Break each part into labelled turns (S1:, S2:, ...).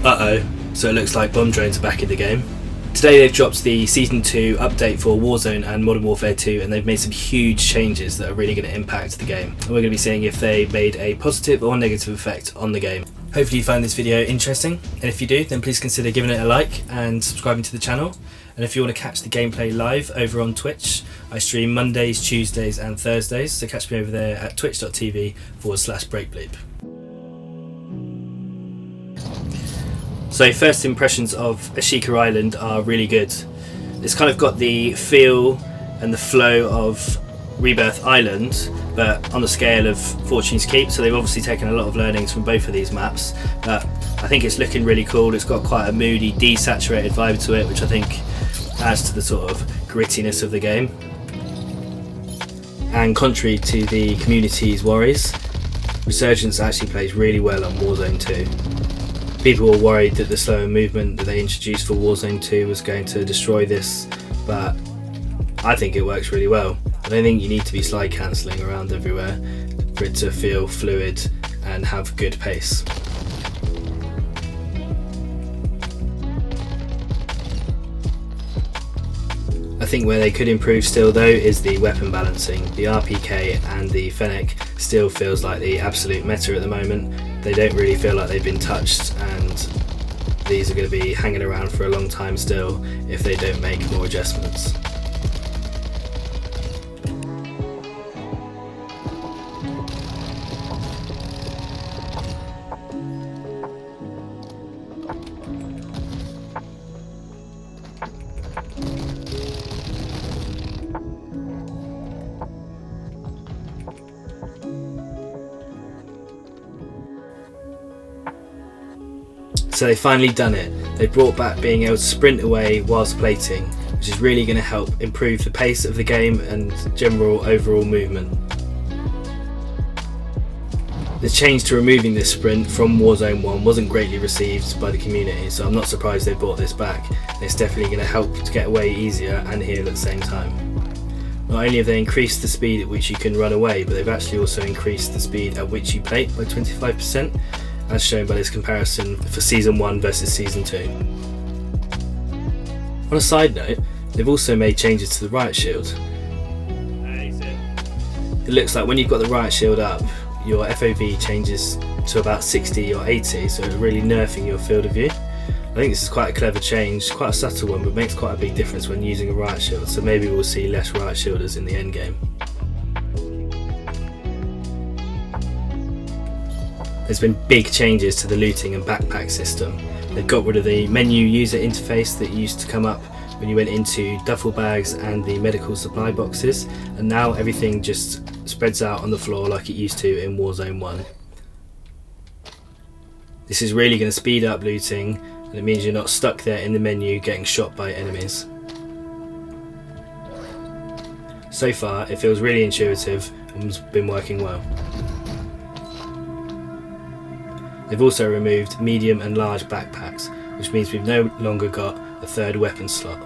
S1: So it looks like bomb drones are back in the game. Today they've dropped the Season 2 update for Warzone and Modern Warfare 2, and they've made some huge changes that are really going to impact the game. And we're going to be seeing if they made a positive or negative effect on the game. Hopefully you find this video interesting, and if you do, then please consider giving it a like and subscribing to the channel. And if you want to catch the gameplay live over on Twitch, I stream Mondays, Tuesdays and Thursdays, so catch me over there at twitch.tv/breakbleep. So first impressions of Ashika Island are really good. It's kind of got the feel and the flow of Rebirth Island, but on the scale of Fortune's Keep, so they've obviously taken a lot of learnings from both of these maps. But I think it's looking really cool. It's got quite a moody, desaturated vibe to it, which I think adds to the sort of grittiness of the game. And contrary to the community's worries, Resurgence actually plays really well on Warzone 2. People were worried that the slower movement that they introduced for Warzone 2 was going to destroy this, but I think it works really well. I don't think you need to be slide cancelling around everywhere for it to feel fluid and have good pace. I think where they could improve still though is the weapon balancing. The RPK and the Fennec still feels like the absolute meta at the moment. They don't really feel like they've been touched, and these are going to be hanging around for a long time still if they don't make more adjustments. So they've finally done it. They brought back being able to sprint away whilst plating, which is really going to help improve the pace of the game and general overall movement. The change to removing this sprint from Warzone 1 wasn't greatly received by the community, so I'm not surprised they brought this back. It's definitely going to help to get away easier and heal at the same time. Not only have they increased the speed at which you can run away, but they've actually also increased the speed at which you plate by 25%. As shown by this comparison for Season 1 versus Season 2. On a side note, they've also made changes to the riot shield. It looks like when you've got the riot shield up, your FOV changes to about 60 or 80, so it's really nerfing your field of view. I think this is quite a clever change, quite a subtle one, but makes quite a big difference when using a riot shield, so maybe we'll see less riot shielders in the end game. There's been big changes to the looting and backpack system. They've got rid of the menu user interface that used to come up when you went into duffel bags and the medical supply boxes, and now everything just spreads out on the floor like it used to in Warzone 1. This is really going to speed up looting, and it means you're not stuck there in the menu getting shot by enemies. So far it feels really intuitive and has been working well. They've also removed medium and large backpacks, which means we've no longer got a third weapon slot.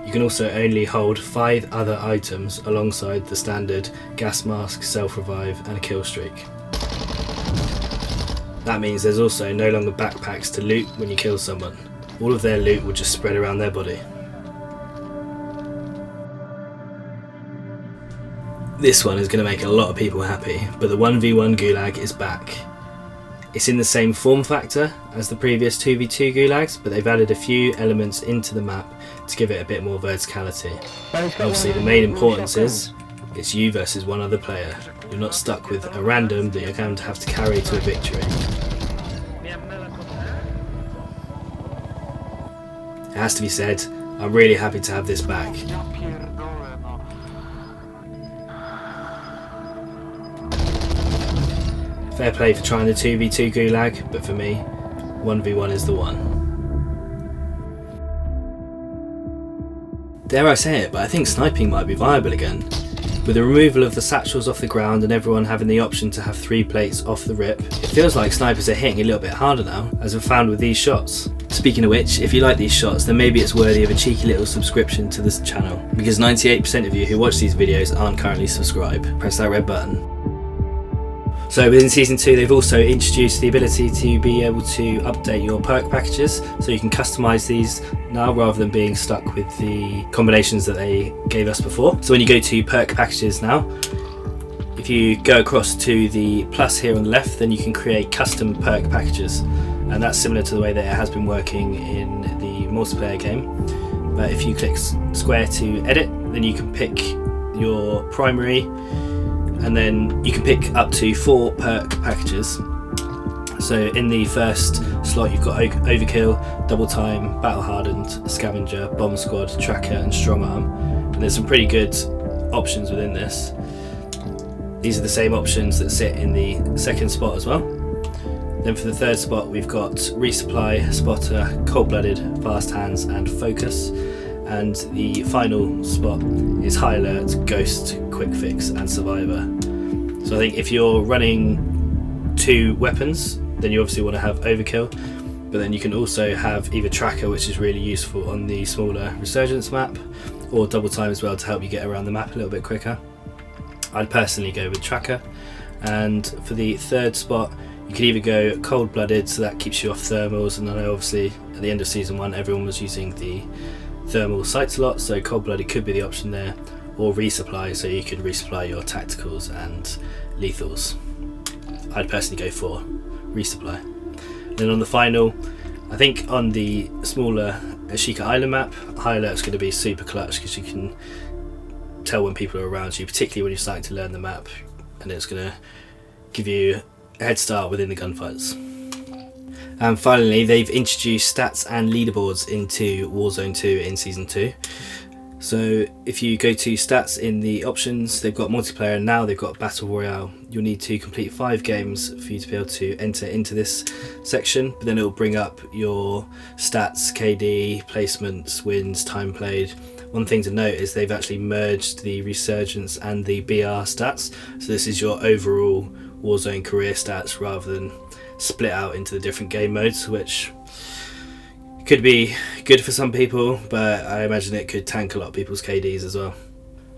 S1: You can also only hold 5 other items alongside the standard gas mask, self-revive and a kill streak. That means there's also no longer backpacks to loot when you kill someone. All of their loot will just spread around their body. This one is going to make a lot of people happy, but the 1v1 GULAG is back. It's in the same form factor as the previous 2v2 GULAGs, but they've added a few elements into the map to give it a bit more verticality. Obviously the main importance is it's you versus one other player. You're not stuck with a random that you're going to have to carry to a victory. It has to be said, I'm really happy to have this back. Fair play for trying the 2v2 GULAG, but for me, 1v1 is the one. Dare I say it, but I think sniping might be viable again. With the removal of the satchels off the ground and everyone having the option to have 3 plates off the rip, it feels like snipers are hitting a little bit harder now, as I've found with these shots. Speaking of which, if you like these shots, then maybe it's worthy of a cheeky little subscription to this channel, because 98% of you who watch these videos aren't currently subscribed. Press that red button. So within Season 2 they've also introduced the ability to be able to update your perk packages, so you can customise these now rather than being stuck with the combinations that they gave us before. So when you go to perk packages now, if you go across to the plus here on the left, then you can create custom perk packages, and that's similar to the way that it has been working in the multiplayer game. But if you click square to edit, then you can pick your primary, and then you can pick up to 4 perk packages. So in the first slot you've got Overkill, Double Time, Battle Hardened, Scavenger, Bomb Squad, Tracker and Strong Arm, and there's some pretty good options within this. These are the same options that sit in the second spot as well. Then for the third spot we've got Resupply, Spotter, Cold-Blooded, Fast Hands and Focus. And the final spot is High Alert, Ghost, Quick Fix and Survivor. So I think if you're running 2 weapons, then you obviously want to have Overkill, but then you can also have either Tracker, which is really useful on the smaller Resurgence map, or Double Time as well to help you get around the map a little bit quicker. I'd personally go with Tracker. And for the third spot you could either go Cold-Blooded, so that keeps you off thermals, and I know obviously at the end of Season 1 everyone was using the thermal sights a lot, so Cold-Blooded could be the option there, or Resupply, so you could resupply your tacticals and lethals. I'd personally go for Resupply. And then on the final, I think on the smaller Ashika Island map, High Alert's going to be super clutch because you can tell when people are around you, particularly when you're starting to learn the map, and it's going to give you a head start within the gunfights. And finally, they've introduced stats and leaderboards into Warzone 2 in Season 2. So if you go to stats in the options, they've got multiplayer, and now they've got Battle Royale. You'll need to complete 5 games for you to be able to enter into this section, but then it will bring up your stats, KD, placements, wins, time played. One thing to note is they've actually merged the Resurgence and the BR stats, so this is your overall Warzone career stats rather than split out into the different game modes, which could be good for some people, but I imagine it could tank a lot of people's KDs as well.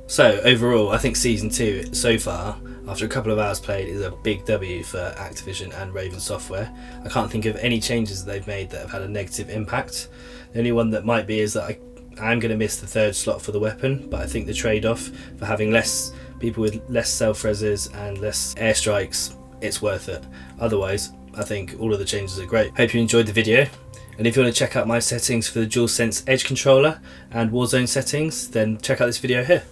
S1: So overall, I think Season 2 so far, after a couple of hours played, is a big W for Activision and Raven Software. I can't think of any changes that they've made that have had a negative impact. The only one that might be is that I'm going to miss the third slot for the weapon, but I think the trade-off for having less people with less self-reses and less airstrikes, it's worth it. Otherwise, I think all of the changes are great. Hope you enjoyed the video, and if you want to check out my settings for the DualSense Edge controller and Warzone settings, then check out this video here.